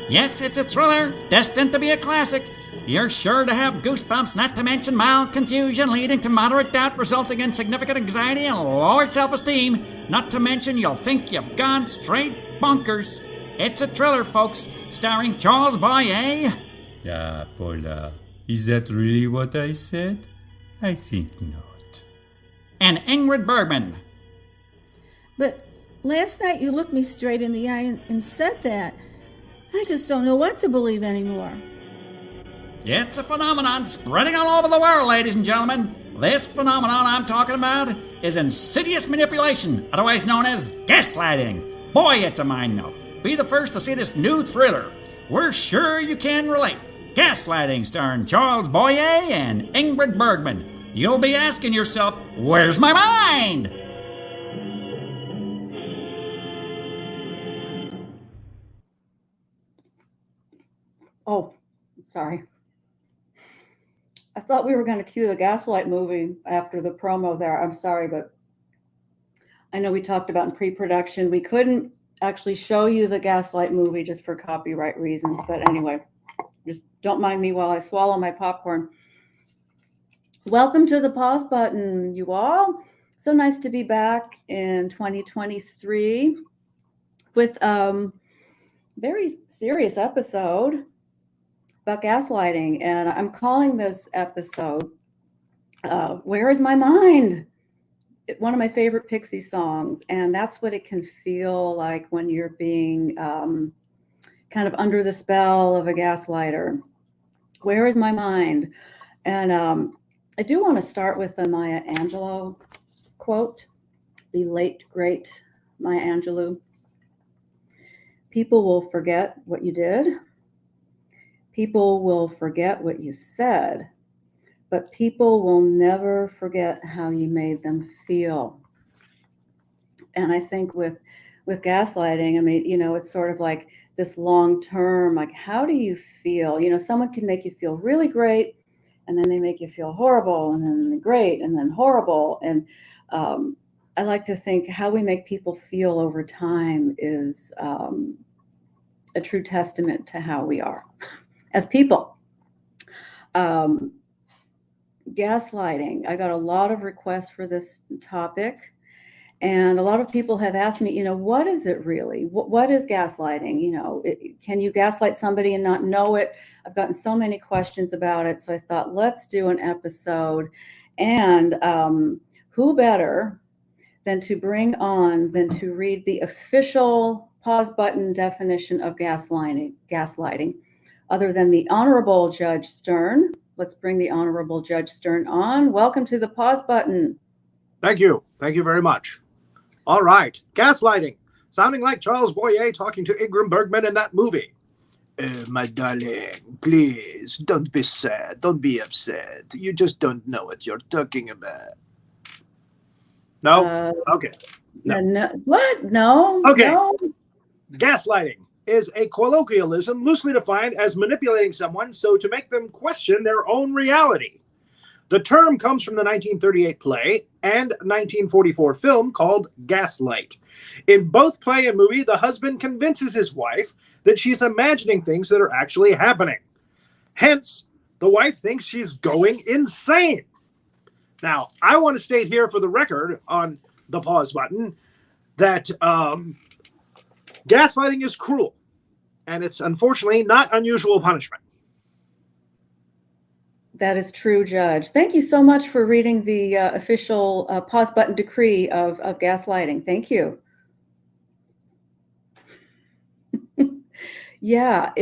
Yes, it's a thriller, destined to be a classic. You're sure to have goosebumps, not to mention mild confusion leading to moderate doubt resulting in significant anxiety and lowered self-esteem. Not to mention you'll think you've gone straight bonkers. It's a thriller, folks, starring Charles Boyer. Paula, is that really what I said? I think not. And Ingrid Bergman. But last night you looked me straight in the eye and said that. I just don't know what to believe anymore. It's a phenomenon spreading all over the world, ladies and gentlemen. This phenomenon I'm talking about is insidious manipulation, otherwise known as gaslighting. Boy, it's a mind melt. Be the first to see this new thriller. We're sure you can relate. Gaslighting, starring Charles Boyer and Ingrid Bergman. You'll be asking yourself, where's my mind? Oh, sorry. I thought we were going to cue the Gaslight movie after the promo there. I'm sorry, but I know we talked about in pre-production. We couldn't actually show you the Gaslight movie just for copyright reasons. But anyway, just don't mind me while I swallow my popcorn. Welcome to the pause button, you all. So nice to be back in 2023 with a very serious episode about gaslighting. And I'm calling this episode, Where is My Mind? One of my favorite Pixie songs. And that's what it can feel like when you're being kind of under the spell of a gaslighter. Where is my mind? And I do want to start with the Maya Angelou quote, the late, great Maya Angelou. People will forget what you did. People will forget what you said, but people will never forget how you made them feel. And I think with gaslighting, I mean, you know, it's sort of like this long term, like, how do you feel? You know, someone can make you feel really great, and then they make you feel horrible, and then great, and then horrible. And I like to think how we make people feel over time is a true testament to how we are as people. Gaslighting. I got a lot of requests for this topic, and a lot of people have asked me, you know, what is it really? What is gaslighting? You know, can you gaslight somebody and not know it? I've gotten so many questions about it, so I thought, let's do an episode. And who better than to read the official pause button definition of gaslighting, other than the Honorable Judge Stern, let's bring the Honorable Judge Stern on. Welcome to the pause button. Thank you. Thank you very much. All right. Gaslighting. Sounding like Charles Boyer talking to Ingram Bergman in that movie. My darling, please don't be sad. Don't be upset. You just don't know what you're talking about. No? Okay. No. What? No. Okay. No. Gaslighting is a colloquialism loosely defined as manipulating someone so to make them question their own reality. The term comes from the 1938 play and 1944 film called Gaslight. In both play and movie, the husband convinces his wife that she's imagining things that are actually happening. Hence, the wife thinks she's going insane. Now, I want to state here for the record on the pause button that gaslighting is cruel, and it's unfortunately not unusual punishment. That is true, Judge. Thank you so much for reading the official pause button decree of gaslighting. Thank you. Yeah,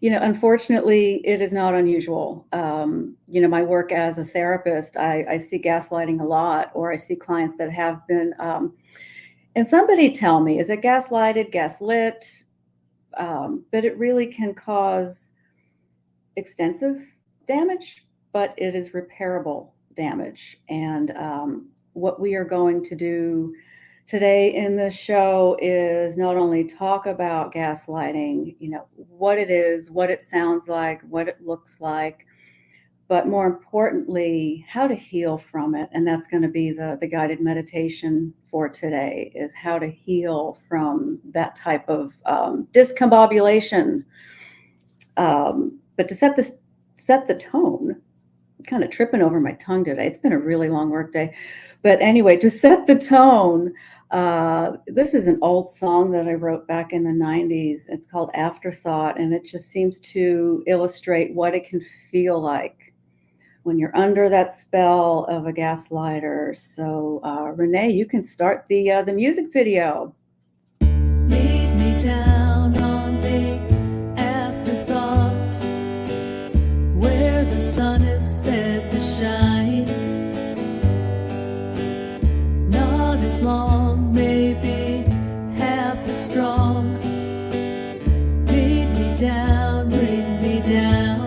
unfortunately, it is not unusual. My work as a therapist, I see gaslighting a lot, or I see clients that have been, and somebody tell me, is it gaslighted, gaslit? But it really can cause extensive damage, but it is repairable damage. And what we are going to do today in this show is not only talk about gaslighting, what it is, what it sounds like, what it looks like, but more importantly, how to heal from it. And that's going to be the guided meditation for today, is how to heal from that type of discombobulation. But to set the tone, I'm kind of tripping over my tongue today. It's been a really long work day. But anyway, to set the tone, this is an old song that I wrote back in the 90s. It's called Afterthought, and it just seems to illustrate what it can feel like when you're under that spell of a gaslighter. So Renee, you can start the music video. Lead me down on the afterthought, where the sun is set to shine. Not as long, maybe half as strong. Lead me down, bring me down.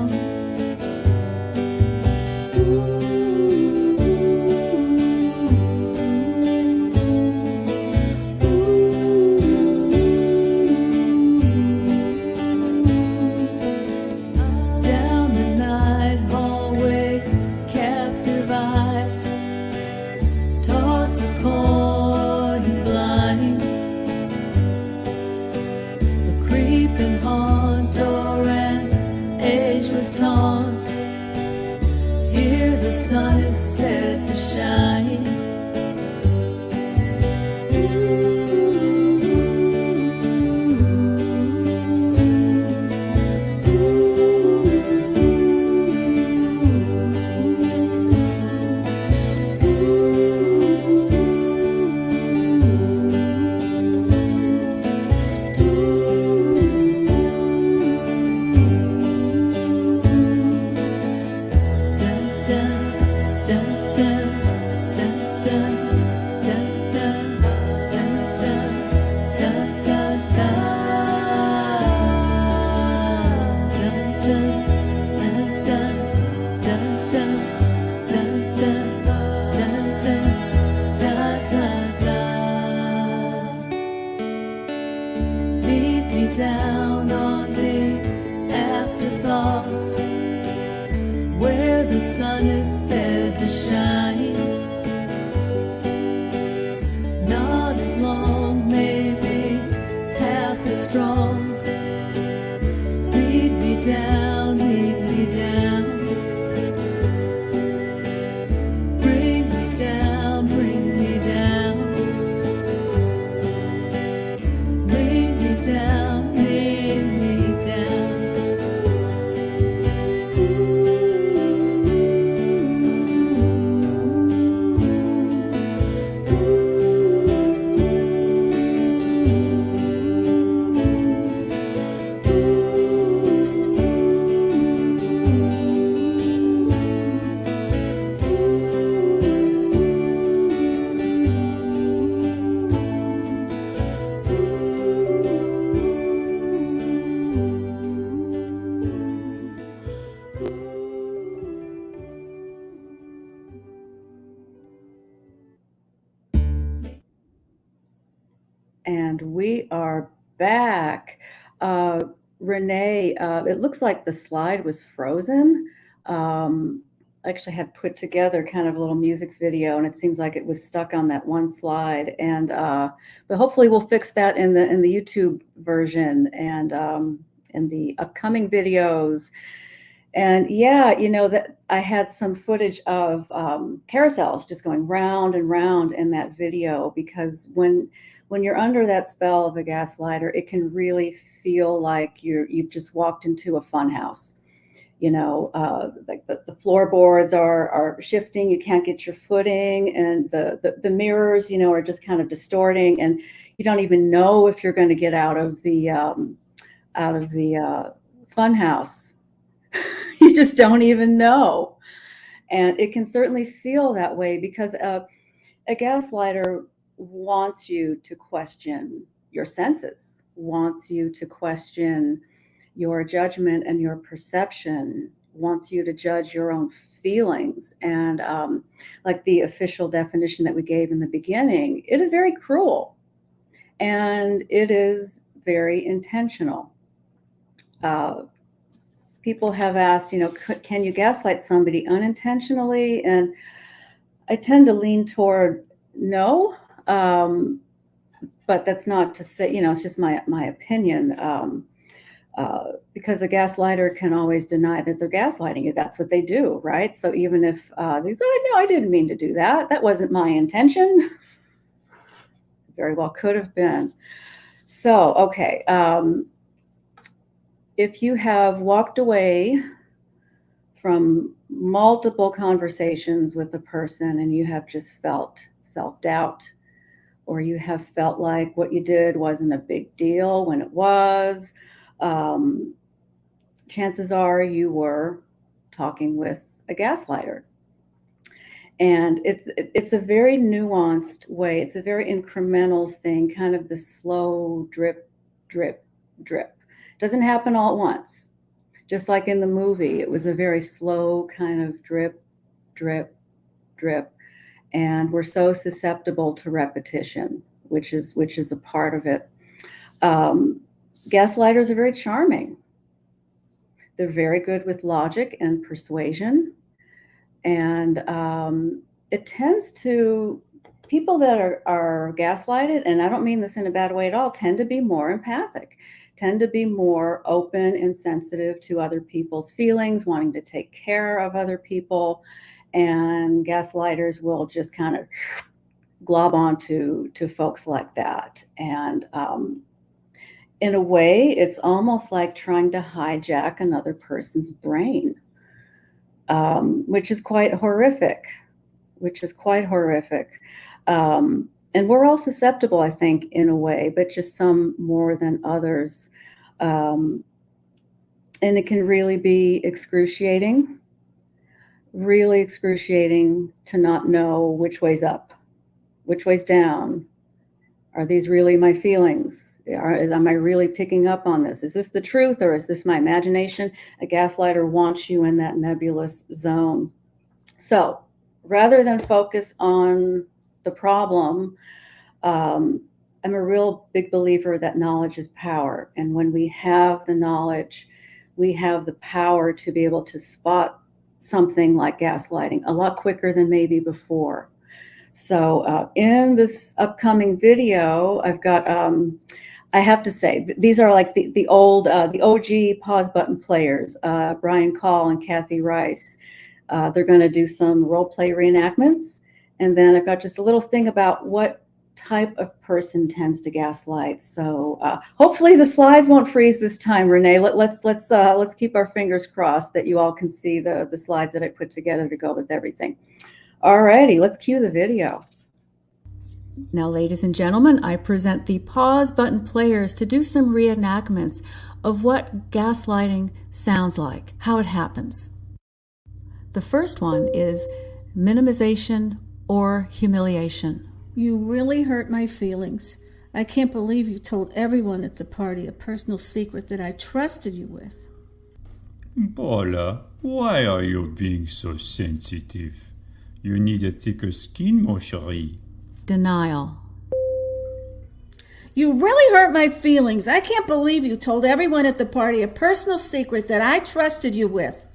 Sun is set to shine. Down on the afterthought, where the sun is set to shine. Not as long, maybe half as strong. Lead me down, lead me down. Bring me down, bring me down. Bring me down. Ooh. And we are back. Renee, it looks like the slide was frozen. I actually had put together kind of a little music video, and it seems like it was stuck on that one slide. And but hopefully we'll fix that in the YouTube version and in the upcoming videos. And yeah, you know that I had some footage of carousels just going round and round in that video, because when you're under that spell of a gaslighter, it can really feel like you've just walked into a fun house. You know, like the floorboards are shifting, you can't get your footing, and the mirrors, you know, are just kind of distorting, and you don't even know if you're going to get out of the fun house. You just don't even know. And it can certainly feel that way because a gaslighter wants you to question your senses, wants you to question your judgment and your perception, wants you to judge your own feelings. And like the official definition that we gave in the beginning, it is very cruel and it is very intentional. People have asked, you know, can you gaslight somebody unintentionally? And I tend to lean toward no, but that's not to say, you know, it's just my opinion, because a gaslighter can always deny that they're gaslighting you. That's what they do, right? So even if they say, oh, no, I didn't mean to do that. That wasn't my intention. Very well could have been. So, okay. If you have walked away from multiple conversations with a person and you have just felt self-doubt, or you have felt like what you did wasn't a big deal when it was, chances are you were talking with a gaslighter. And it's a very nuanced way. It's a very incremental thing, kind of the slow drip, drip, drip. Doesn't happen all at once. Just like in the movie, it was a very slow kind of drip, drip, drip. And we're so susceptible to repetition, which is a part of it. Gaslighters are very charming. They're very good with logic and persuasion. And it tends to, people that are gaslighted, and I don't mean this in a bad way at all, tend to be more empathic, tend to be more open and sensitive to other people's feelings, wanting to take care of other people. And gaslighters will just kind of glob onto folks like that. And in a way, it's almost like trying to hijack another person's brain, which is quite horrific, and we're all susceptible, I think, in a way, but just some more than others. And it can really be excruciating to not know which way's up, which way's down. Are these really my feelings? Am I really picking up on this? Is this the truth or is this my imagination? A gaslighter wants you in that nebulous zone. So rather than focus on the problem, I'm a real big believer that knowledge is power. And when we have the knowledge, we have the power to be able to spot something like gaslighting a lot quicker than maybe before. So in this upcoming video, I've got, I have to say, these are like the OG pause button players, Diane Coll and Kathy Rice. They're going to do some role play reenactments. And then I've got just a little thing about what type of person tends to gaslight. So hopefully the slides won't freeze this time, Renee. Let's keep our fingers crossed that you all can see the slides that I put together to go with everything. All righty, let's cue the video. Now, ladies and gentlemen, I present the pause button players to do some reenactments of what gaslighting sounds like, how it happens. The first one is minimization or humiliation. You really hurt my feelings. I can't believe you told everyone at the party a personal secret that I trusted you with. Paula, why are you being so sensitive? You need a thicker skin, mon chéri. Denial. You really hurt my feelings. I can't believe you told everyone at the party a personal secret that I trusted you with.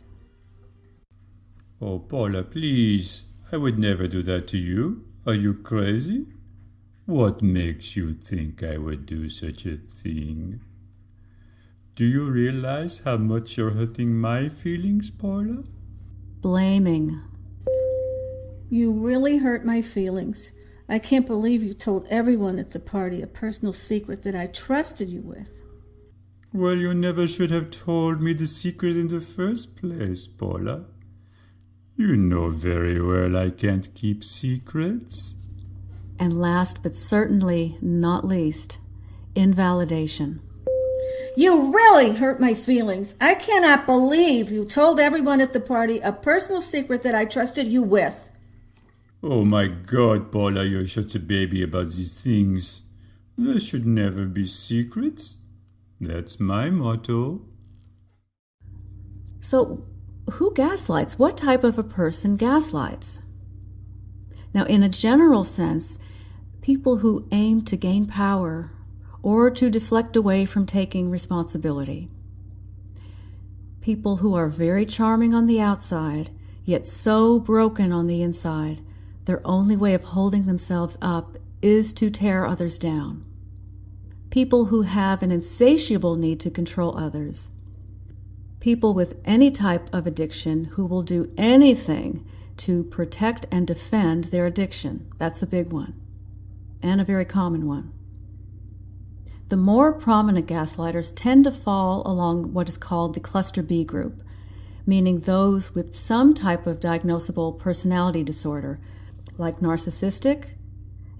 Oh, Paula, please. I would never do that to you. Are you crazy? What makes you think I would do such a thing? Do you realize how much you're hurting my feelings, Paula? Blaming. You really hurt my feelings. I can't believe you told everyone at the party a personal secret that I trusted you with. Well, you never should have told me the secret in the first place, Paula. You know very well I can't keep secrets. And last but certainly not least, invalidation. You really hurt my feelings. I cannot believe you told everyone at the party a personal secret that I trusted you with. Oh my God, Paula, you're such a baby about these things. There should never be secrets. That's my motto. So, who gaslights? What type of a person gaslights? Now, in a general sense, people who aim to gain power or to deflect away from taking responsibility. People who are very charming on the outside, yet so broken on the inside, their only way of holding themselves up is to tear others down. People who have an insatiable need to control others. People with any type of addiction who will do anything to protect and defend their addiction. That's a big one, and a very common one. The more prominent gaslighters tend to fall along what is called the cluster B group, meaning those with some type of diagnosable personality disorder, like narcissistic,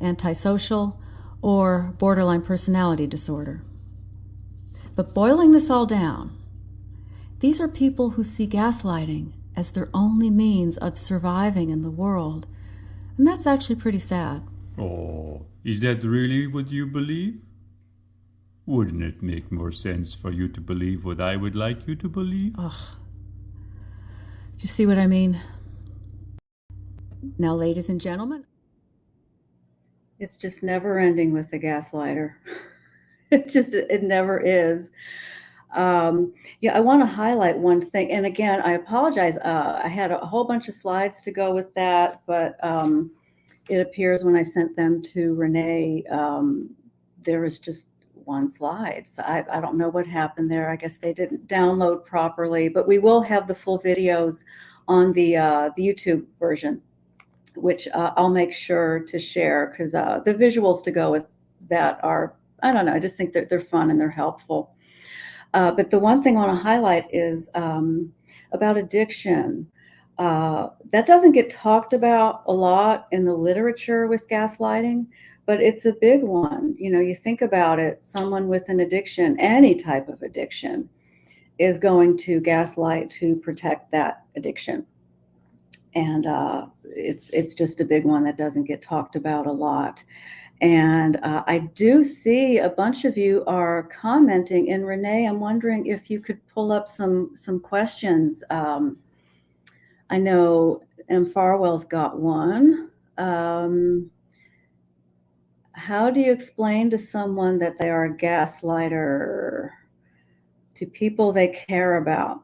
antisocial, or borderline personality disorder. But boiling this all down, these are people who see gaslighting as their only means of surviving in the world. And that's actually pretty sad. Oh, is that really what you believe? Wouldn't it make more sense for you to believe what I would like you to believe? Ugh. Do you see what I mean? Now, ladies and gentlemen, It's just never ending with the gaslighter. It never is. I want to highlight one thing. And again, I apologize. I had a whole bunch of slides to go with that, but it appears when I sent them to Renee, there was just one slide. So I don't know what happened there. I guess they didn't download properly, but we will have the full videos on the YouTube version, which I'll make sure to share, because the visuals to go with that are, I don't know, I just think that they're fun and they're helpful. But the one thing I want to highlight is about addiction. That doesn't get talked about a lot in the literature with gaslighting, but it's a big one. You know, you think about it, someone with an addiction, any type of addiction, is going to gaslight to protect that addiction. And it's just a big one that doesn't get talked about a lot. And I do see a bunch of you are commenting. And Renee, I'm wondering if you could pull up some questions. I know M. Farwell's got one. How do you explain to someone that they are a gaslighter to people they care about?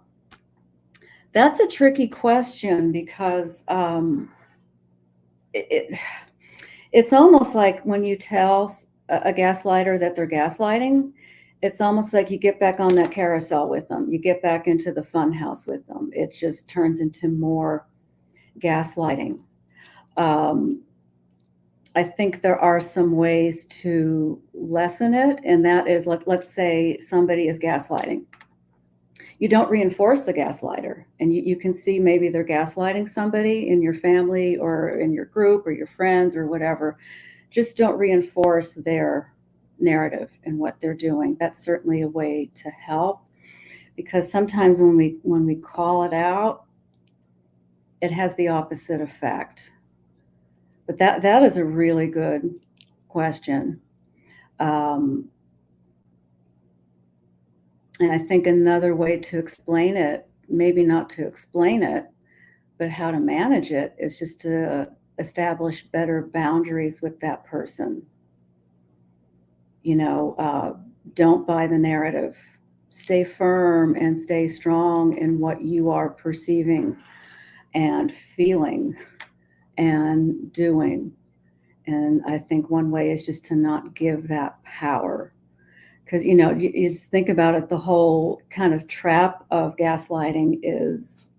That's a tricky question, because it's almost like when you tell a gaslighter that they're gaslighting, it's almost like you get back on that carousel with them. You get back into the fun house with them. It just turns into more gaslighting. I think there are some ways to lessen it, and that is, let's say somebody is gaslighting. You don't reinforce the gaslighter, and you can see maybe they're gaslighting somebody in your family or in your group or your friends or whatever. Just don't reinforce their narrative and what they're doing. That's certainly a way to help, because sometimes when we call it out, it has the opposite effect. But that is a really good question. And I think another way to explain it, maybe not to explain it, but how to manage it, is just to establish better boundaries with that person. Don't buy the narrative. Stay firm and stay strong in what you are perceiving and feeling and doing. And I think one way is just to not give that power. Because, you just think about it, the whole kind of trap of gaslighting is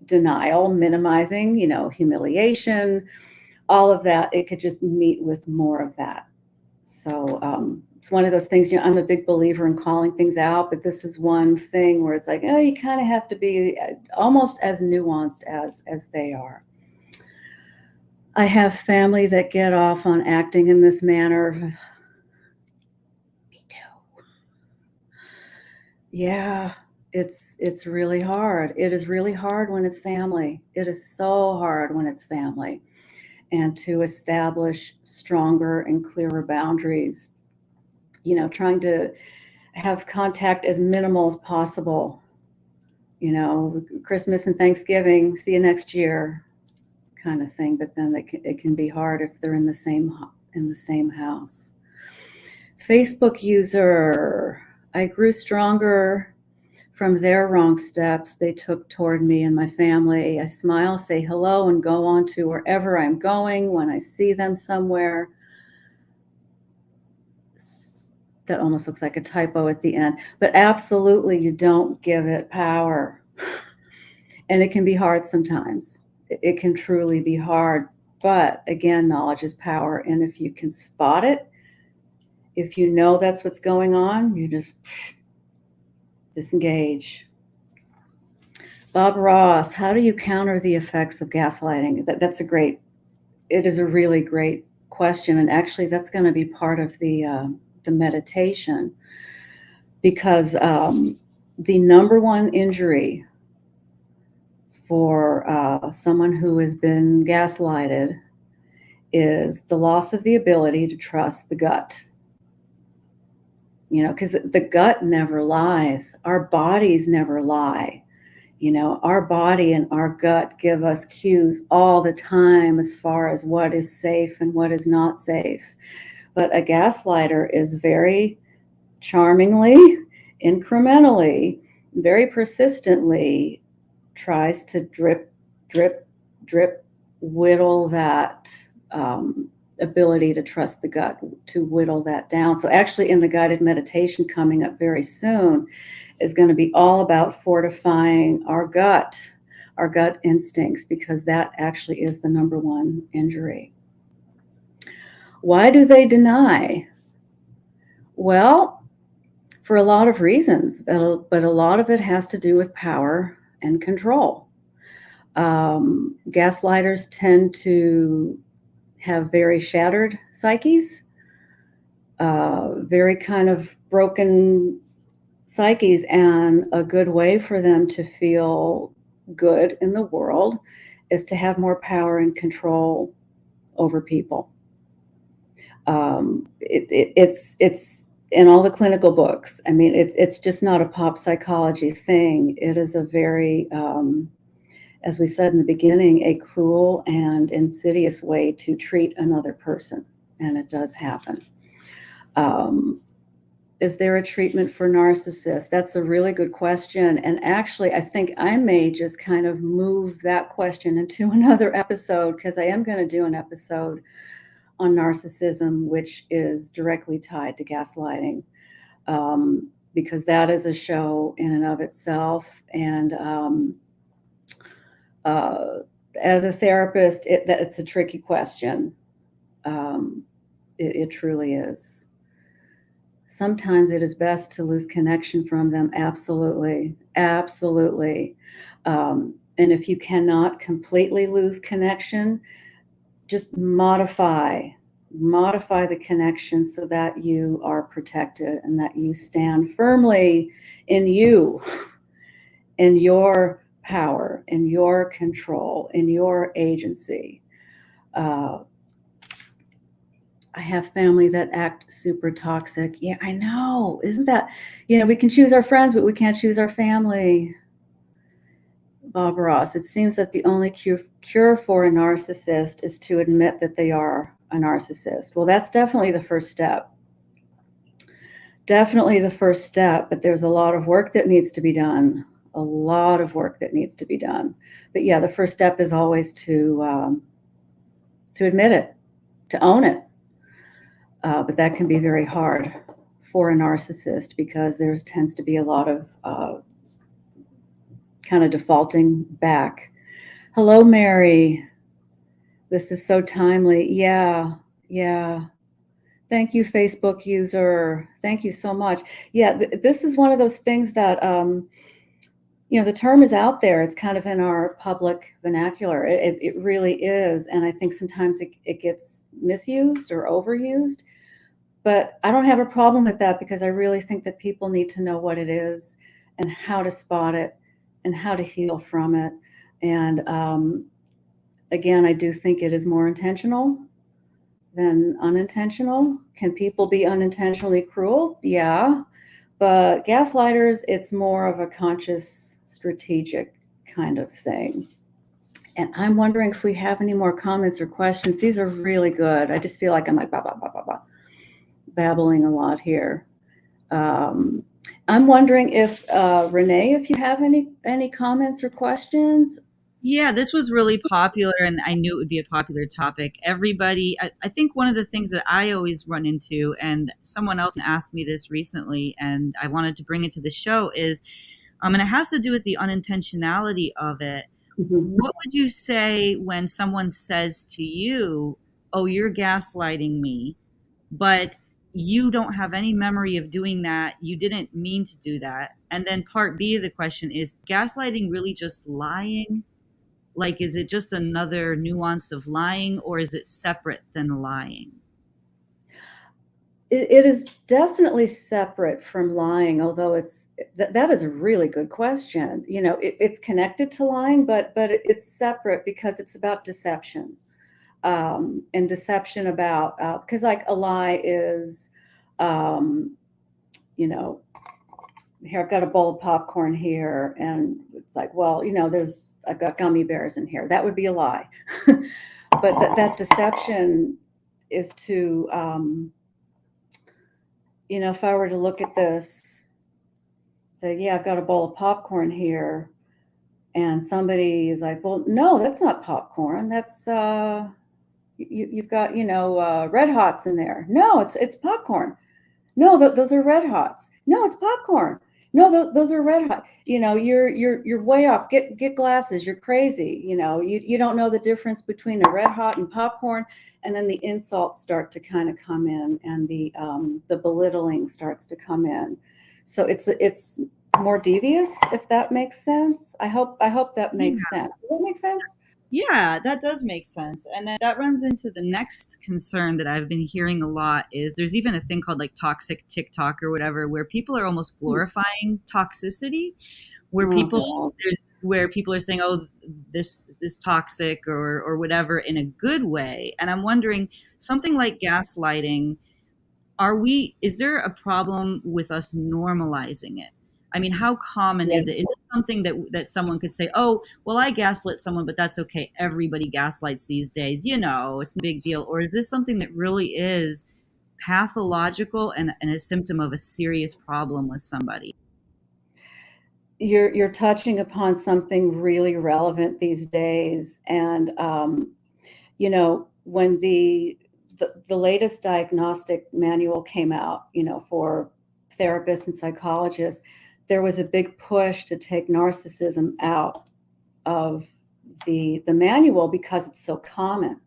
denial, minimizing, humiliation, all of that. It could just meet with more of that. So it's one of those things, I'm a big believer in calling things out, but this is one thing where it's like, oh, you kind of have to be almost as nuanced as they are. I have family that get off on acting in this manner. Me too. Yeah, it's really hard. It is really hard when it's family. It is so hard when it's family. And to establish stronger and clearer boundaries, trying to have contact as minimal as possible. Christmas and Thanksgiving, see you next year, kind of thing. But then it can be hard if they're in the same house. Facebook user, I grew stronger from their wrong steps they took toward me and my family. I smile, say hello, and go on to wherever I'm going when I see them somewhere. That almost looks like a typo at the end. But absolutely, you don't give it power. And it can be hard sometimes. It can truly be hard. But again, knowledge is power. And if you can spot it, if you know that's what's going on, you just disengage. Bob Ross, how do you counter the effects of gaslighting? It is a really great question. And actually, that's going to be part of the meditation, because the number one injury for someone who has been gaslighted is the loss of the ability to trust the gut. Because the gut never lies. Our bodies never lie. Our body and our gut give us cues all the time as far as what is safe and what is not safe. But a gaslighter is very charmingly, incrementally, very persistently tries to drip, drip, drip, whittle that ability to trust the gut, to whittle that down. So actually in the guided meditation coming up very soon is going to be all about fortifying our gut instincts, because that actually is the number one injury. Why do they deny? Well, for a lot of reasons, but a lot of it has to do with power and control. Gaslighters tend to have very shattered psyches, very kind of broken psyches, and a good way for them to feel good in the world is to have more power and control over people. It's in all the clinical books. I mean, it's just not a pop psychology thing. It is a very, as we said in the beginning, a cruel and insidious way to treat another person. And it does happen. Is there a treatment for narcissists? That's a really good question. And actually, I think I may just kind of move that question into another episode, because I am going to do an episode on narcissism, which is directly tied to gaslighting, because that is a show in and of itself. And as a therapist, it's a tricky question. It truly is. Sometimes it is best to lose connection from them. Absolutely. Absolutely. And if you cannot completely lose connection, just modify the connection so that you are protected and that you stand firmly in you, in your power, in your control, in your agency. I have family that act super toxic. Yeah, I know. Isn't that, we can choose our friends, but we can't choose our family. Bob Ross, it seems that the only cure for a narcissist is to admit that they are a narcissist. Well, that's definitely the first step. definitely the first step, but there's a lot of work that needs to be done. A lot of work that needs to be done. But yeah, the first step is always to admit it, to own it. But that can be very hard for a narcissist because there tends to be a lot of kind of defaulting back. Hello, Mary. This is so timely. Yeah. Thank you, Facebook user. Thank you so much. Yeah, this is one of those things that, the term is out there. It's kind of in our public vernacular. It really is. And I think sometimes it gets misused or overused. But I don't have a problem with that because I really think that people need to know what it is and how to spot it and how to heal from it. And again, I do think it is more intentional than unintentional. Can people be unintentionally cruel? Yeah. But gaslighters, it's more of a conscious, strategic kind of thing. And I'm wondering if we have any more comments or questions. These are really good. I just feel like I'm like babbling a lot here. I'm wondering if Renee, if you have any comments or questions. Yeah, this was really popular, and I knew it would be a popular topic. Everybody, I think one of the things that I always run into, and someone else asked me this recently, and I wanted to bring it to the show, is, and it has to do with the unintentionality of it. Mm-hmm. What would you say when someone says to you, "Oh, you're gaslighting me," but you don't have any memory of doing that, you didn't mean to do that? And then part B of the question is, gaslighting really just lying? Like, is it just another nuance of lying, or is it separate than lying? It is definitely separate from lying, although that is a really good question. It's connected to lying, but it's separate because it's about deception. And deception about, because like a lie is, here, I've got a bowl of popcorn here, and it's like, well, I've got gummy bears in here. That would be a lie. But that deception is to, if I were to look at this, say, yeah, I've got a bowl of popcorn here, and somebody is like, well, no, that's not popcorn. That's, you've got, Red Hots in there. No, it's popcorn. No, those are Red Hots. No, it's popcorn. No, those are Red Hot. You're way off. Get glasses. You're crazy. You don't know the difference between a Red Hot and popcorn. And then the insults start to kind of come in, and the belittling starts to come in. So it's more devious, if that makes sense. I hope that makes sense. Does that make sense? Yeah, that does make sense. And then that runs into the next concern that I've been hearing a lot is there's even a thing called like toxic TikTok or whatever, where people are almost glorifying toxicity, where people are saying, oh, this toxic or whatever in a good way. And I'm wondering, something like gaslighting, is there a problem with us normalizing it? I mean, how common is it? Is it something that someone could say, oh, well, I gaslit someone, but that's okay. Everybody gaslights these days. It's no big deal. Or is this something that really is pathological and a symptom of a serious problem with somebody? You're touching upon something really relevant these days. And, when the latest diagnostic manual came out, for therapists and psychologists, there was a big push to take narcissism out of the manual because it's so common.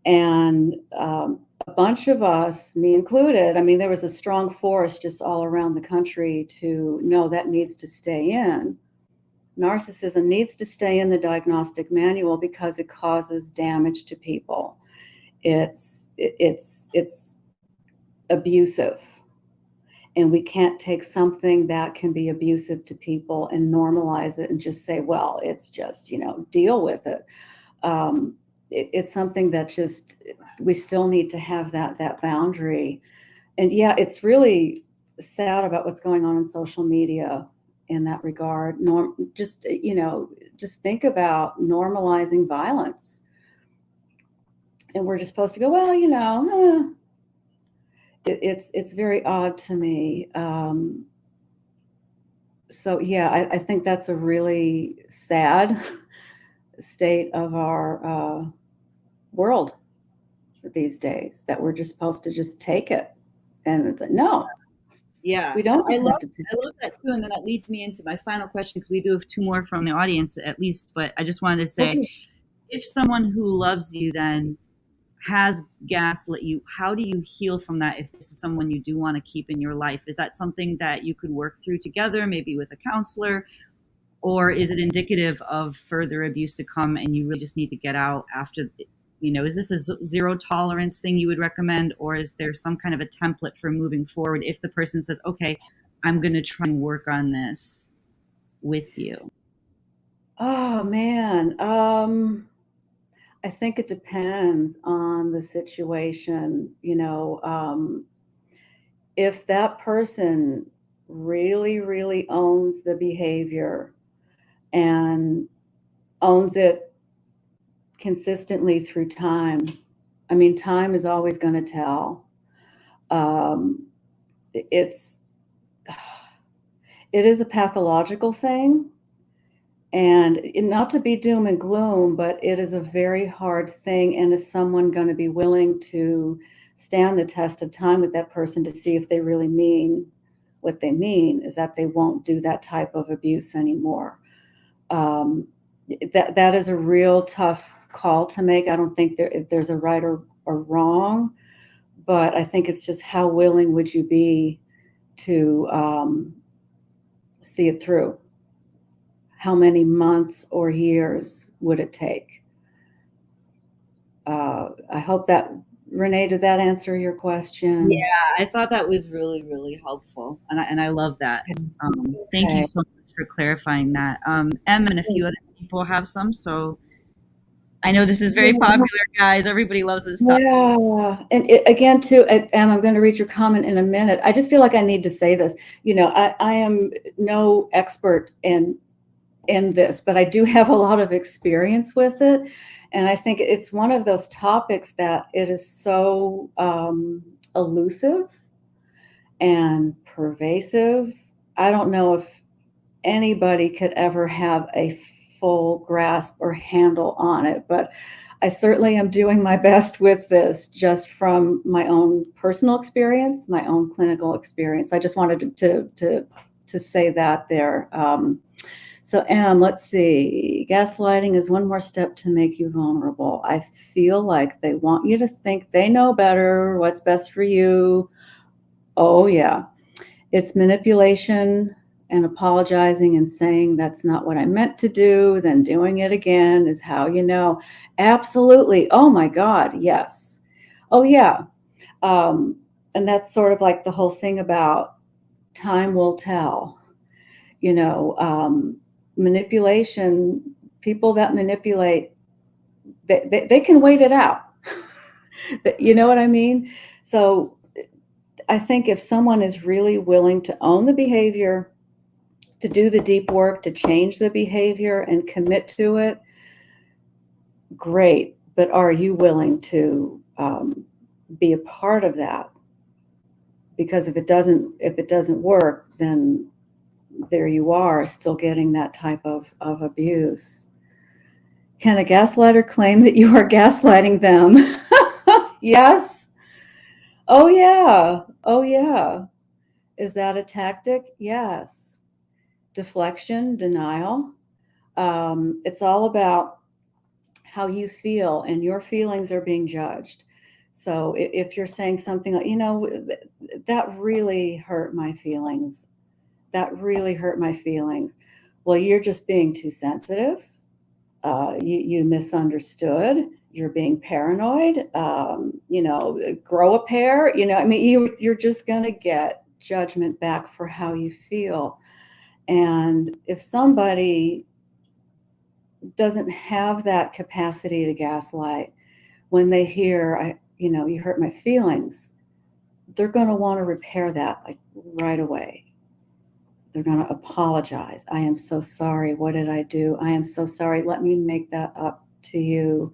And a bunch of us, me included, there was a strong force just all around the country to know that needs to stay in. Narcissism needs to stay in the diagnostic manual because it causes damage to people. It's abusive. And we can't take something that can be abusive to people and normalize it and just say, well, it's just, deal with it. It's something that we still need to have that boundary. And yeah, it's really sad about what's going on in social media in that regard. Just think about normalizing violence. And we're just supposed to go, well, it's very odd to me. So yeah, I think that's a really sad state of our world these days, that we're just supposed to just take it. And it's like, no, Yeah, we don't I just love have to take I love that too, and then that leads me into my final question because we do have two more from the audience at least. But I just wanted to say, Okay. if someone who loves you then has gaslit you, how do you heal from that? If this is someone you do want to keep in your life, is that something that you could work through together, maybe with a counselor, or is it indicative of further abuse to come and you really just need to get out after? Is this a zero tolerance thing you would recommend, or is there some kind of a template for moving forward if the person says, okay, I'm going to try and work on this with you? Oh man. I think it depends on the situation. If that person really, really owns the behavior and owns it consistently through time, I mean, time is always going to tell. Um, it's it is a pathological thing, and not to be doom and gloom, but it is a very hard thing. And is someone going to be willing to stand the test of time with that person to see if they really mean what they mean, is that they won't do that type of abuse anymore? That is a real tough call to make. I don't think there's a right or wrong, but I think it's just how willing would you be to see it through? How many months or years would it take? I hope that, Renee, did that answer your question? Yeah, I thought that was really, really helpful, and I love that. Thank you Okay. so much for clarifying that. Em and a few other people have some, so I know this is very popular, guys. Everybody loves this topic. Yeah, and again, too, and I'm going to read your comment in a minute. I just feel like I need to say this. I am no expert in this, but I do have a lot of experience with it. And I think it's one of those topics that it is so elusive and pervasive. I don't know if anybody could ever have a full grasp or handle on it, but I certainly am doing my best with this just from my own personal experience, my own clinical experience. I just wanted to say that there. So, let's see. Gaslighting is one more step to make you vulnerable. I feel like they want you to think they know better, what's best for you. Oh, yeah. It's manipulation and apologizing and saying that's not what I meant to do, then doing it again is how you know. Absolutely. Oh, my God. Yes. Oh, yeah. And that's sort of like the whole thing about time will tell. Manipulation, people that manipulate, they can wait it out. You know what I mean? So I think if someone is really willing to own the behavior, to do the deep work, to change the behavior and commit to it, great. But are you willing to be a part of that? Because if it doesn't work, then there you are, still getting that type of abuse. Can a gaslighter claim that you are gaslighting them? Yes. Oh, yeah. Oh, yeah. Is that a tactic? Yes. Deflection, denial. It's all about how you feel, and your feelings are being judged. So if you're saying something like, that really hurt my feelings. That really hurt my feelings. Well, you're just being too sensitive. You misunderstood. You're being paranoid. Grow a pair. You're just going to get judgment back for how you feel. And if somebody doesn't have that capacity to gaslight, when they hear, you hurt my feelings, they're going to want to repair that like right away. They're going to apologize. I am so sorry. What did I do? I am so sorry. Let me make that up to you.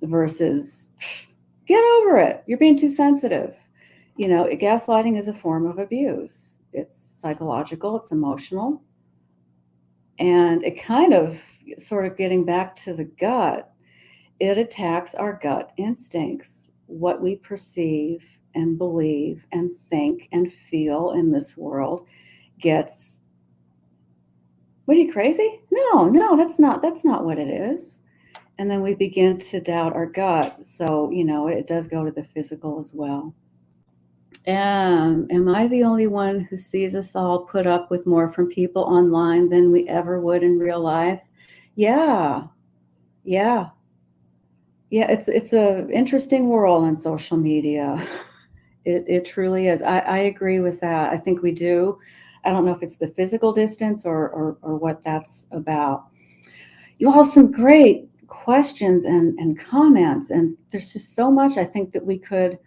Versus, Get over it. You're being too sensitive. Gaslighting is a form of abuse. It's psychological, it's emotional. And it kind of sort of getting back to the gut, it attacks our gut instincts, what we perceive and believe and think and feel in this world gets, what, are you crazy? No, that's not what it is. And then we begin to doubt our gut. So, it does go to the physical as well. Am I the only one who sees us all put up with more from people online than we ever would in real life? Yeah. It's a interesting world on social media. It truly is. I agree with that. I think we do. I don't know if it's the physical distance or what that's about. You all have some great questions and comments, and there's just so much I think that we could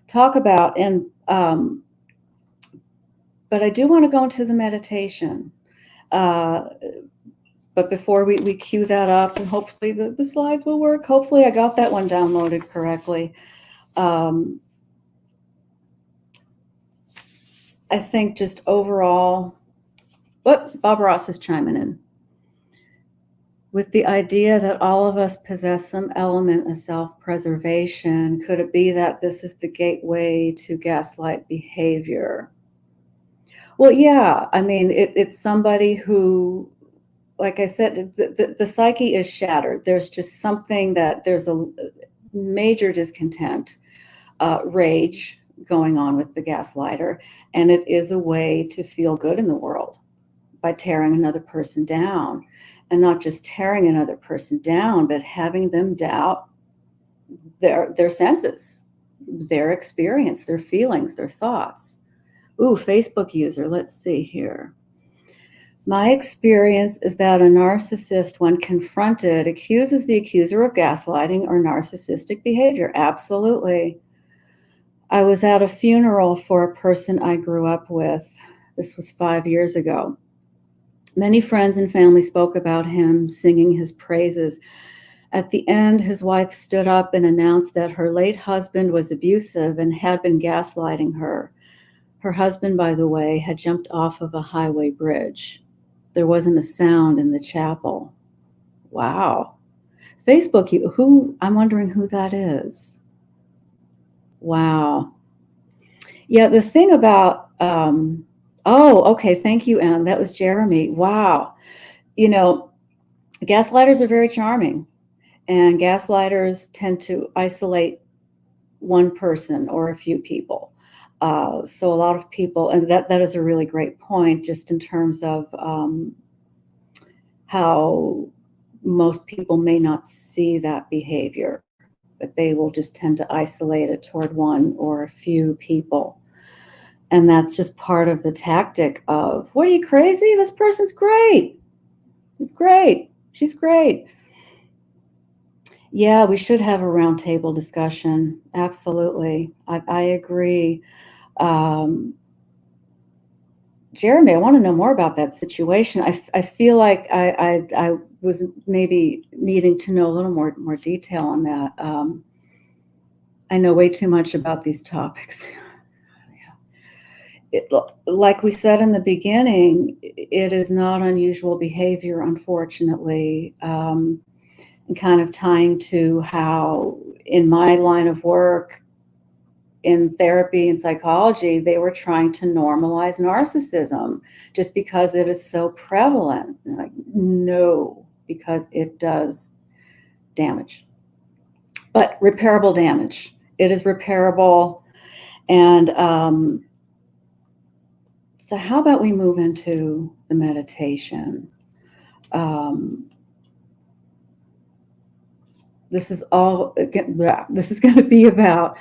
talk about. And but I do want to go into the meditation. But before we cue that up, and hopefully the slides will work. Hopefully I got that one downloaded correctly. I think just overall, Bob Ross is chiming in with the idea that all of us possess some element of self-preservation. Could it be that this is the gateway to gaslight behavior? Well, yeah. I mean, it's somebody who, like I said, the psyche is shattered. There's just something that there's a major discontent, rage going on with the gaslighter. And it is a way to feel good in the world by tearing another person down. And not just tearing another person down, but having them doubt their senses, their experience, their feelings, their thoughts. Ooh, Facebook user, let's see here. My experience is that a narcissist, when confronted, accuses the accuser of gaslighting or narcissistic behavior. Absolutely. I was at a funeral for a person I grew up with. This was 5 years ago. Many friends and family spoke about him, singing his praises. At the end, his wife stood up and announced that her late husband was abusive and had been gaslighting her. Her husband, by the way, had jumped off of a highway bridge. There wasn't a sound in the chapel. Wow. Facebook, I'm wondering who that is. Wow. Yeah, the thing about, okay, thank you, Em. That was Jeremy. Wow. Gaslighters are very charming, and gaslighters tend to isolate one person or a few people. So a lot of people, and that is a really great point, just in terms of how most people may not see that behavior, but they will just tend to isolate it toward one or a few people. And that's just part of the tactic of, what, are you crazy? This person's great. He's great. She's great. Yeah, we should have a roundtable discussion. Absolutely. I agree. Jeremy, I want to know more about that situation. I feel like I was maybe needing to know a little more detail on that. I know way too much about these topics. Like we said in the beginning, it is not unusual behavior, unfortunately, and kind of tying to how in my line of work, in therapy and psychology, they were trying to normalize narcissism just because it is so prevalent. Like, no, because it does damage, but repairable damage. It is repairable. And so how about we move into the meditation? This is going to be about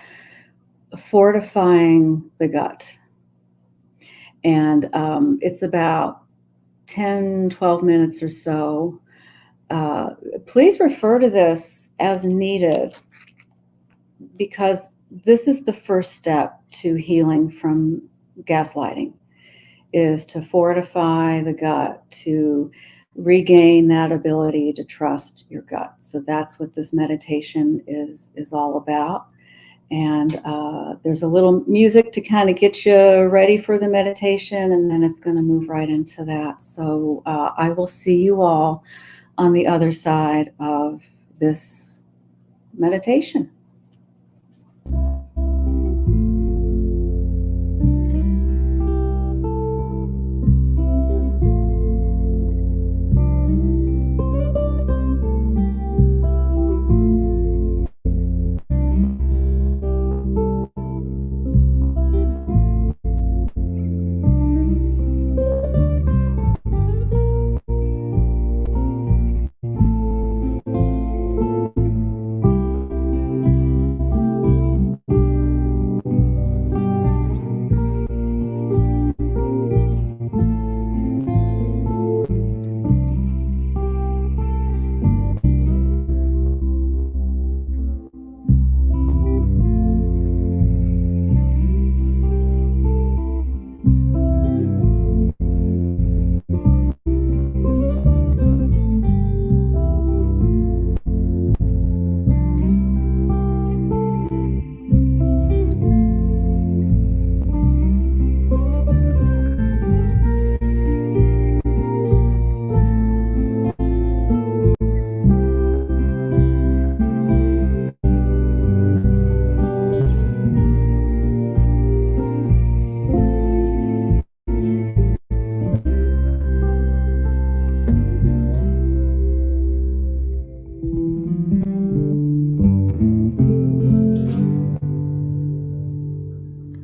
fortifying the gut. And it's about 10, 12 minutes or so. Please refer to this as needed, because this is the first step to healing from gaslighting, is to fortify the gut, to regain that ability to trust your gut. So that's what this meditation is all about. And there's a little music to kind of get you ready for the meditation, and then it's going to move right into that. So I will see you all on the other side of this meditation.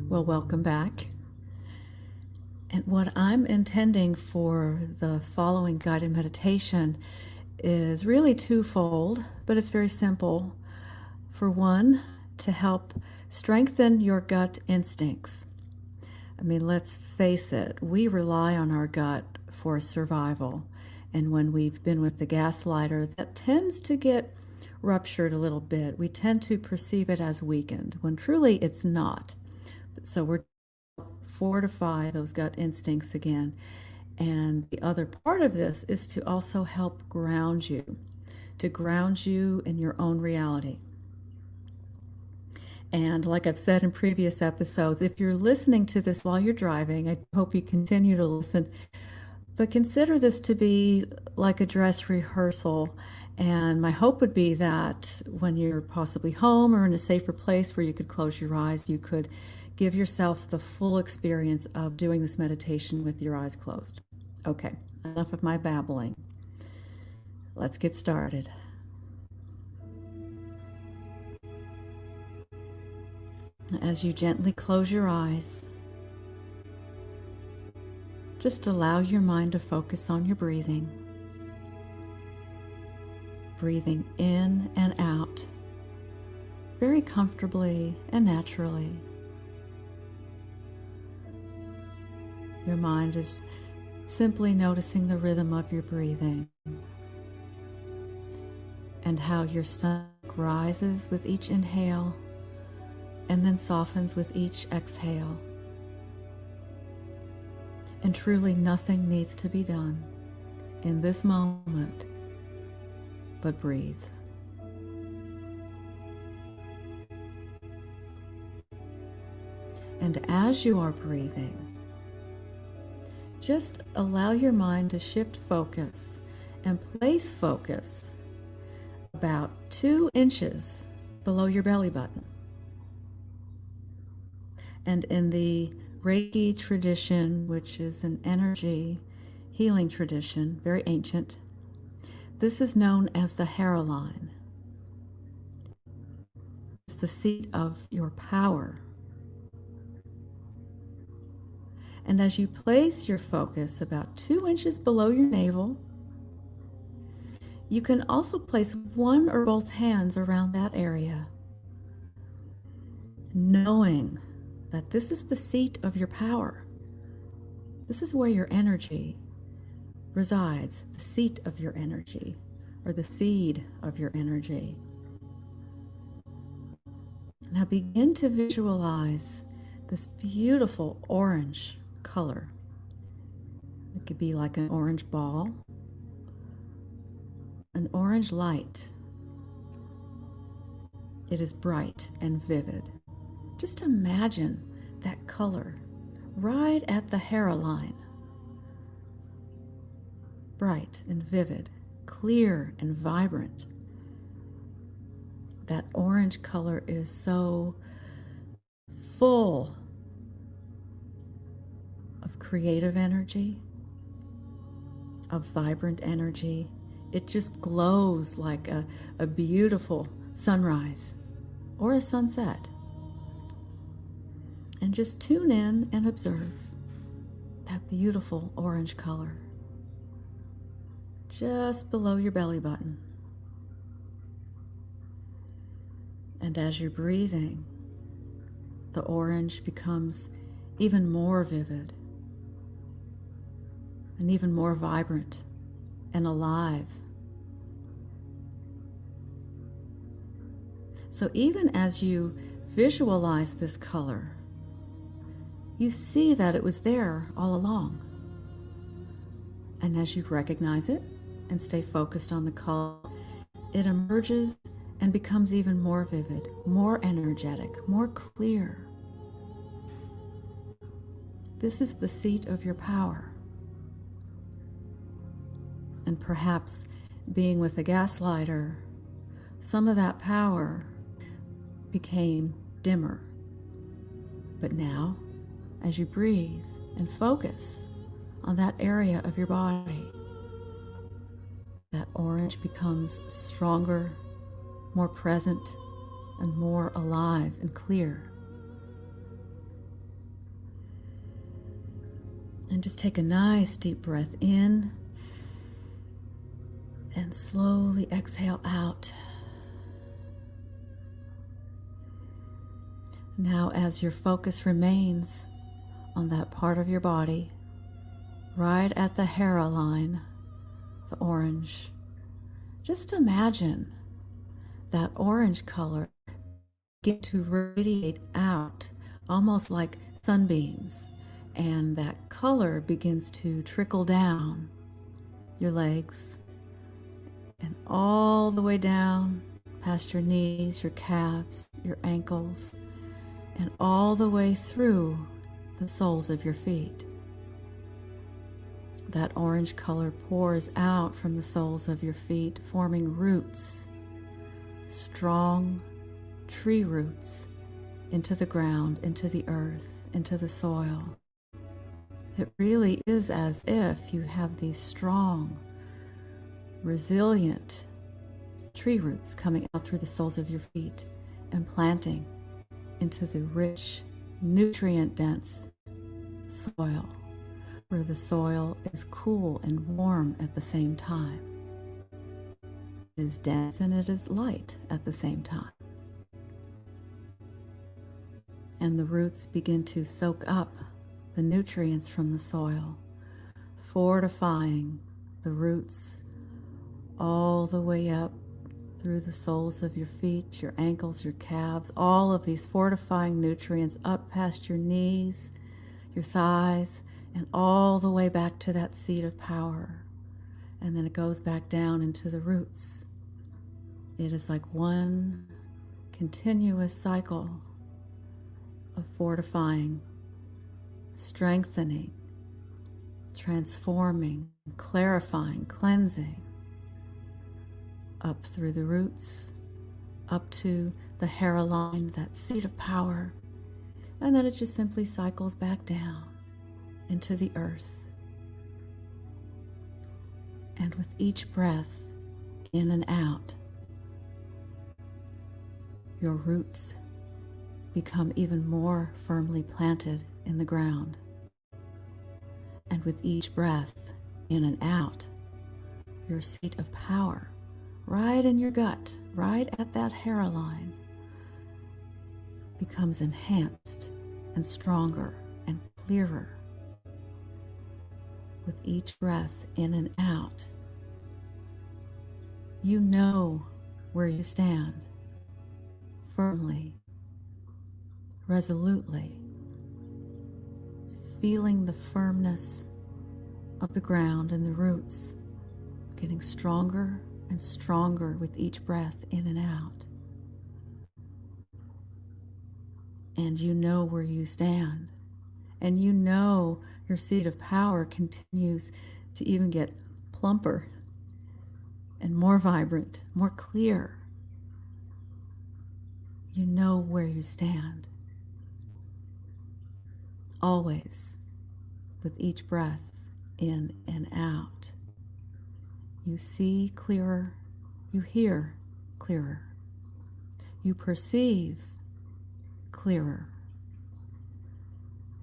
Well, welcome back. And what I'm intending for the following guided meditation is really twofold, but it's very simple. For one, to help strengthen your gut instincts. I mean, let's face it, we rely on our gut for survival. And when we've been with the gaslighter, that tends to get ruptured a little bit. We tend to perceive it as weakened, when truly it's not. So we're fortify those gut instincts again. And the other part of this is to also help ground you, to ground you in your own reality. And like I've said in previous episodes, if you're listening to this while you're driving, I hope you continue to listen, but consider this to be like a dress rehearsal. And my hope would be that when you're possibly home or in a safer place where you could close your eyes, you could give yourself the full experience of doing this meditation with your eyes closed. Okay, enough of my babbling. Let's get started. As you gently close your eyes, just allow your mind to focus on your breathing. Breathing in and out very comfortably and naturally. Your mind is simply noticing the rhythm of your breathing and how your stomach rises with each inhale and then softens with each exhale. And truly nothing needs to be done in this moment but breathe. And as you are breathing, just allow your mind to shift focus and place focus about 2 inches below your belly button. And in the Reiki tradition, which is an energy healing tradition, very ancient, this is known as the Hera line. It's the seat of your power. And as you place your focus about 2 inches below your navel, you can also place one or both hands around that area, knowing that this is the seat of your power. This is where your energy resides, the seat of your energy, or the seed of your energy. Now begin to visualize this beautiful orange color. It could be like an orange ball, an orange light, It is bright and vivid. Just imagine that color right at the hairline. Bright and vivid, clear and vibrant. That orange color is so full of creative energy, of vibrant energy. It just glows like a beautiful sunrise or a sunset. And just tune in and observe that beautiful orange color just below your belly button. And as you're breathing, the orange becomes even more vivid and even more vibrant and alive. So even as you visualize this color, you see that it was there all along. And as you recognize it and stay focused on the color, it emerges and becomes even more vivid, more energetic, more clear. This is the seat of your power. And perhaps being with a gaslighter, some of that power became dimmer. But now, as you breathe and focus on that area of your body, that orange becomes stronger, more present, and more alive and clear. And just take a nice deep breath in and slowly exhale out. Now, as your focus remains on that part of your body, right at the hairline, the orange, just imagine that orange color begin to radiate out, almost like sunbeams, and that color begins to trickle down your legs and all the way down past your knees, your calves, your ankles, and all the way through the soles of your feet. That orange color pours out from the soles of your feet, forming roots, strong tree roots, into the ground, into the earth, into the soil. It really is as if you have these strong, resilient tree roots coming out through the soles of your feet and planting into the rich, nutrient-dense soil, where the soil is cool and warm at the same time. It is dense and it is light at the same time. And the roots begin to soak up the nutrients from the soil, fortifying the roots all the way up through the soles of your feet, your ankles, your calves, all of these fortifying nutrients up past your knees, your thighs, and all the way back to that seat of power. And then it goes back down into the roots. It is like one continuous cycle of fortifying, strengthening, transforming, clarifying, cleansing, up through the roots, up to the hairline, that seat of power, and then it just simply cycles back down into the earth. And with each breath in and out, your roots become even more firmly planted in the ground. And with each breath in and out, your seat of power, right in your gut, right at that hairline, becomes enhanced and stronger and clearer. With each breath in and out, you know where you stand, firmly, resolutely, feeling the firmness of the ground and the roots, getting stronger and stronger with each breath in and out. and you know where you stand. And you know your seat of power continues to even get plumper and more vibrant, more clear. You know where you stand. Always, with each breath in and out, you see clearer, you hear clearer, you perceive clearer.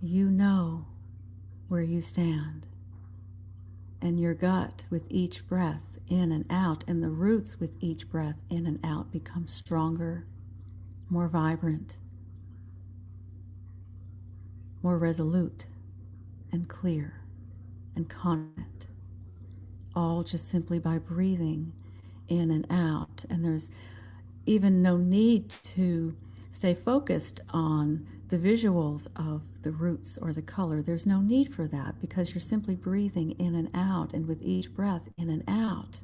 You know where you stand, and your gut with each breath in and out, and the roots with each breath in and out become stronger, more vibrant, more resolute and clear and confident, all just simply by breathing in and out. And there's even no need to stay focused on the visuals of the roots or the color. There's no need for that, because you're simply breathing in and out, and with each breath in and out,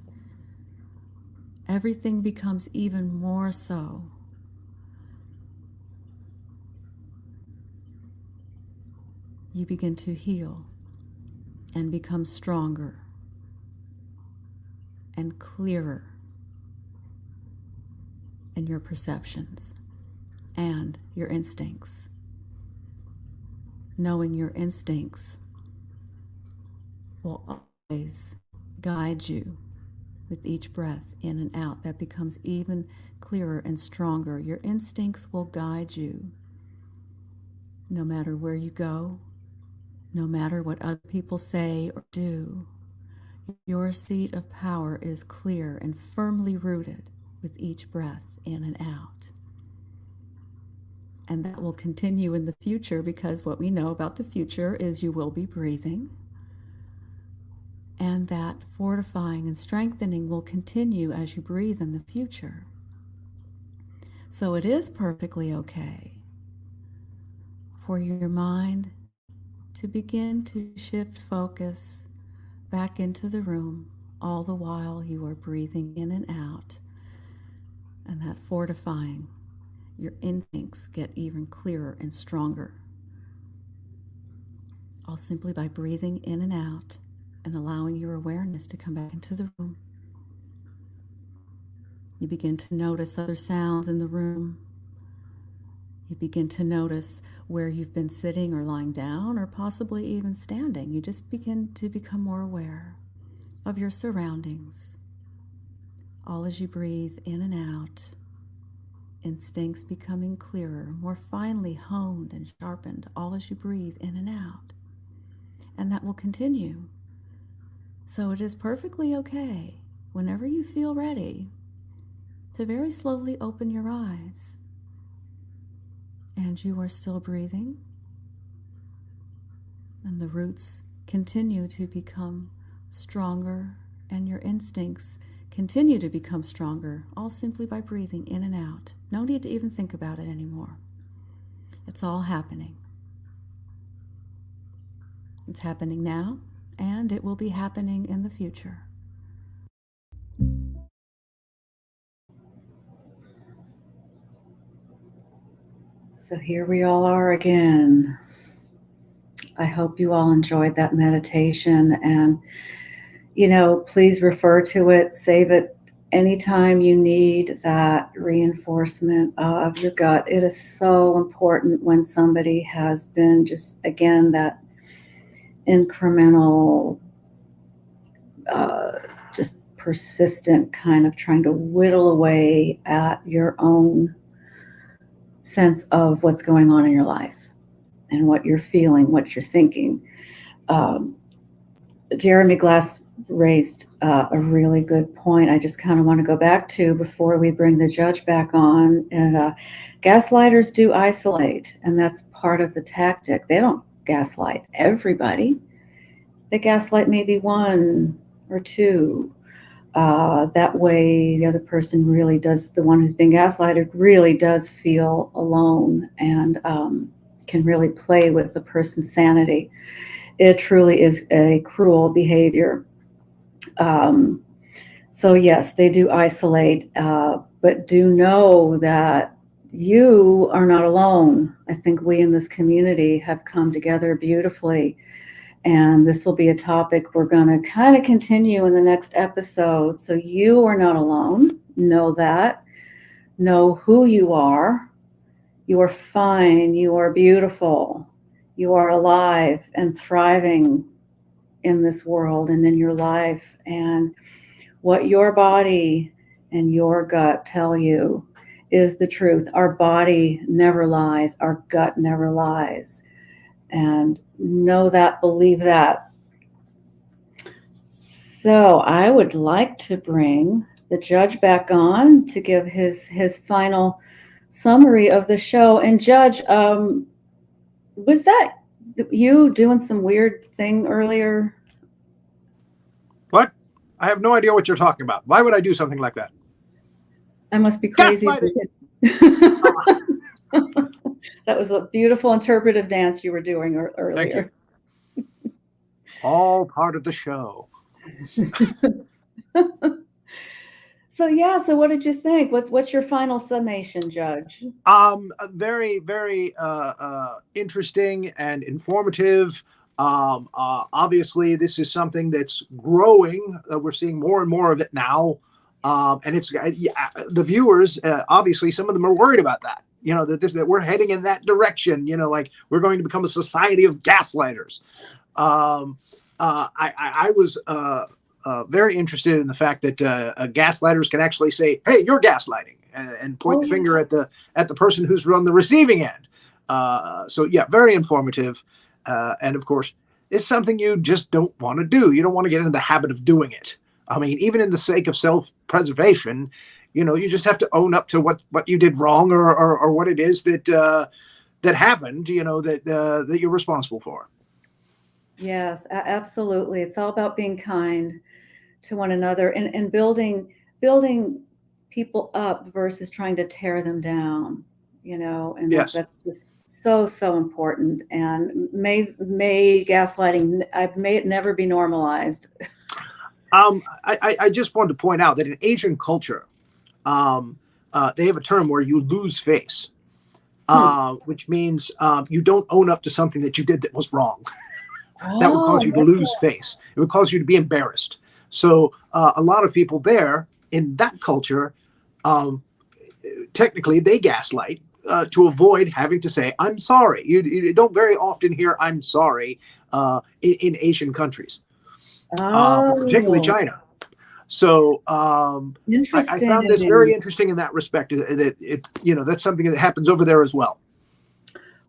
everything becomes even more so. You begin to heal and become stronger and clearer in your perceptions and your instincts. Knowing your instincts will always guide you with each breath in and out. That becomes even clearer and stronger. Your instincts will guide you no matter where you go, no matter what other people say or do. Your seat of power is clear and firmly rooted with each breath in and out. And that will continue in the future, because what we know about the future is you will be breathing. And that fortifying and strengthening will continue as you breathe in the future. So it is perfectly okay for your mind to begin to shift focus back into the room, all the while you are breathing in and out, and that fortifying. Your instincts get even clearer and stronger, all simply by breathing in and out and allowing your awareness to come back into the room. You begin to notice other sounds in the room. You begin to notice where you've been sitting or lying down, or possibly even standing. You just begin to become more aware of your surroundings, all as you breathe in and out. Instincts becoming clearer, more finely honed and sharpened, all as you breathe in and out. And that will continue. So it is perfectly okay, whenever you feel ready, to very slowly open your eyes. And you are still breathing. And the roots continue to become stronger, and your instincts continue to become stronger, all simply by breathing in and out. No need to even think about it anymore. It's all happening. It's happening now, and it will be happening in the future. So here we all are again. I hope you all enjoyed that meditation, and please refer to it, save it anytime you need that reinforcement of your gut. It is so important when somebody has been just, again, that incremental, just persistent kind of trying to whittle away at your own sense of what's going on in your life and what you're feeling, what you're thinking. Jeremy Glass raised a really good point. I just kind of want to go back to before we bring the judge back on. And gaslighters do isolate, and that's part of the tactic. They don't gaslight everybody. They gaslight maybe one or two. That way the other person really does, the one who's being gaslighted really does feel alone and can really play with the person's sanity. It truly is a cruel behavior. So yes, they do isolate, but do know that you are not alone. I think we in this community have come together beautifully. And this will be a topic we're going to kind of continue in the next episode. So you are not alone. Know that. Know who you are. You are fine. You are beautiful. You are alive and thriving in this world and in your life. And what your body and your gut tell you is the truth. Our body never lies. Our gut never lies. And know that, believe that. So I would like to bring the judge back on to give his final summary of the show. And Judge, was that you doing some weird thing earlier? What? I have no idea what you're talking about. Why would I do something like that? I must be crazy. That was a beautiful interpretive dance you were doing earlier. Thank you. All part of the show. So what did you think? What's your final summation, Judge? Very, very interesting and informative. Obviously, this is something that's growing. We're seeing more and more of it now. And it's the viewers, obviously, some of them are worried about that. That we're heading in that direction, like we're going to become a society of gaslighters. I was very interested in the fact that gaslighters can actually say, "Hey, you're gaslighting," and point the finger at the person who's on the receiving end. So yeah, very informative. And of course, it's something you just don't want to do. You don't want to get into the habit of doing it. I mean, even in the sake of self-preservation, you just have to own up to what you did wrong or what it is that happened, that you're responsible for. Yes, absolutely. It's all about being kind to one another and building people up versus trying to tear them down, and Yes. that's just so important. And may gaslighting, may it never be normalized. I just wanted to point out that in Asian culture, they have a term where you lose face, which means you don't own up to something that you did that was wrong. That would cause you to lose face. It would cause you to be embarrassed. So a lot of people there in that culture, technically they gaslight to avoid having to say, "I'm sorry." You don't very often hear "I'm sorry" in Asian countries. Particularly China. So I found this very interesting in that respect. That that's something that happens over there as well.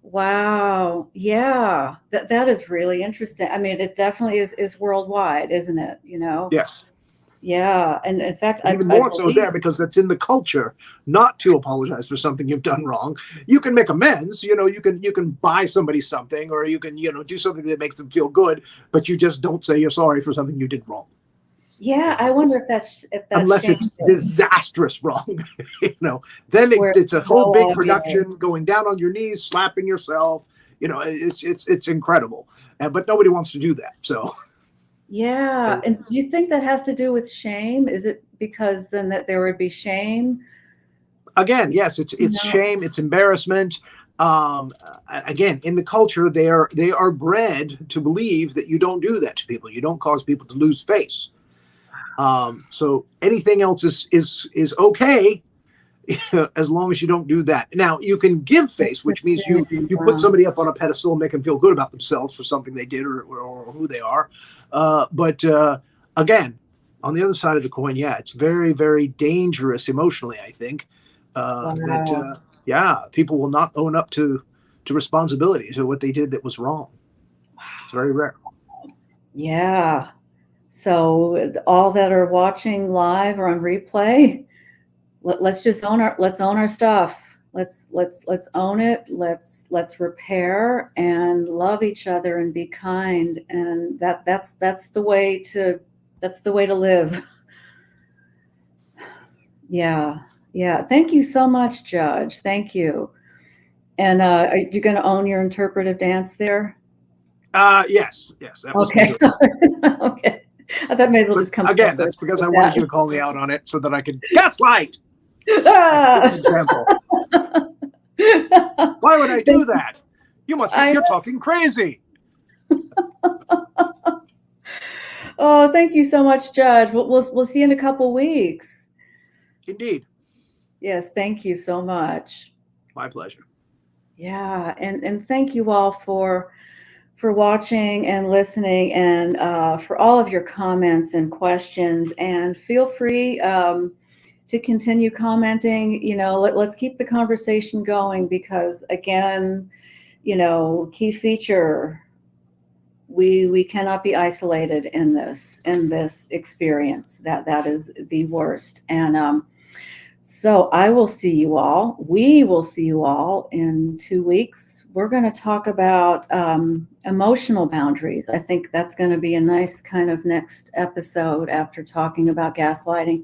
Wow. Yeah. That is really interesting. I mean, it definitely is worldwide, isn't it? Yes. Yeah. And in fact, even more so there, because that's in the culture not to apologize for something you've done wrong. You can make amends. You can buy somebody something, or you can do something that makes them feel good, but you just don't say you're sorry for something you did wrong. Yeah, I wonder if that's unless it's disastrous wrong, then it's a whole big production, going down on your knees, slapping yourself. It's incredible, but nobody wants to do that. So. Yeah. And do you think that has to do with shame? Is it because then that there would be shame? Again, yes, it's shame, it's embarrassment. Again, in the culture, they are bred to believe that you don't do that to people. You don't cause people to lose face. So anything else is okay, as long as you don't do that. Now, you can give face, which means you put somebody up on a pedestal and make them feel good about themselves for something they did or who they are. But again, on the other side of the coin, yeah, it's very, very dangerous emotionally, I think, that people will not own up to responsibility to what they did that was wrong. It's very rare. Yeah. So all that are watching live or on replay, let's just own our stuff. Let's own it. Let's repair and love each other and be kind. And that's the way to live. Yeah. Yeah. Thank you so much, Judge. Thank you. And are you going to own your interpretive dance there? Yes. That was okay. Okay. I thought maybe we'll just come again. That's because I wanted you to call me out on it so that I could gaslight. Example. Why would I do that? You must be, you're talking crazy. Oh, thank you so much, Judge. We'll see you in a couple weeks. Indeed. Yes, thank you so much. My pleasure. Yeah, and thank you all for watching and listening, and for all of your comments and questions. And feel free to continue commenting. You know, let's keep the conversation going, because again, you know, key feature, we cannot be isolated in this experience. That is the worst. And so I will see you all. We will see you all in 2 weeks. We're going to talk about emotional boundaries. I think that's going to be a nice kind of next episode after talking about gaslighting,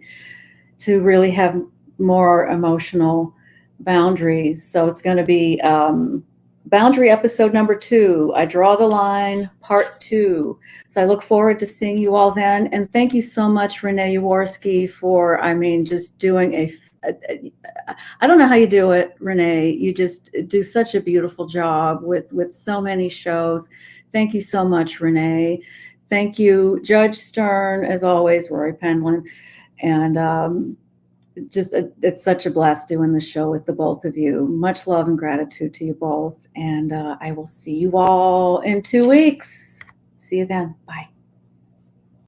to really have more emotional boundaries. So it's going to be boundary episode number 2. I draw the line, part 2. So I look forward to seeing you all then. And thank you so much, Renée Yaworsky, for, I mean, just doing I don't know how you do it, Renée. You just do such a beautiful job with so many shows. Thank you so much, Renée. Thank you, Judge Stern, as always, Rory Penland. And it's such a blast doing the show with the both of you. Much love and gratitude to you both. And I will see you all in 2 weeks. See you then. Bye.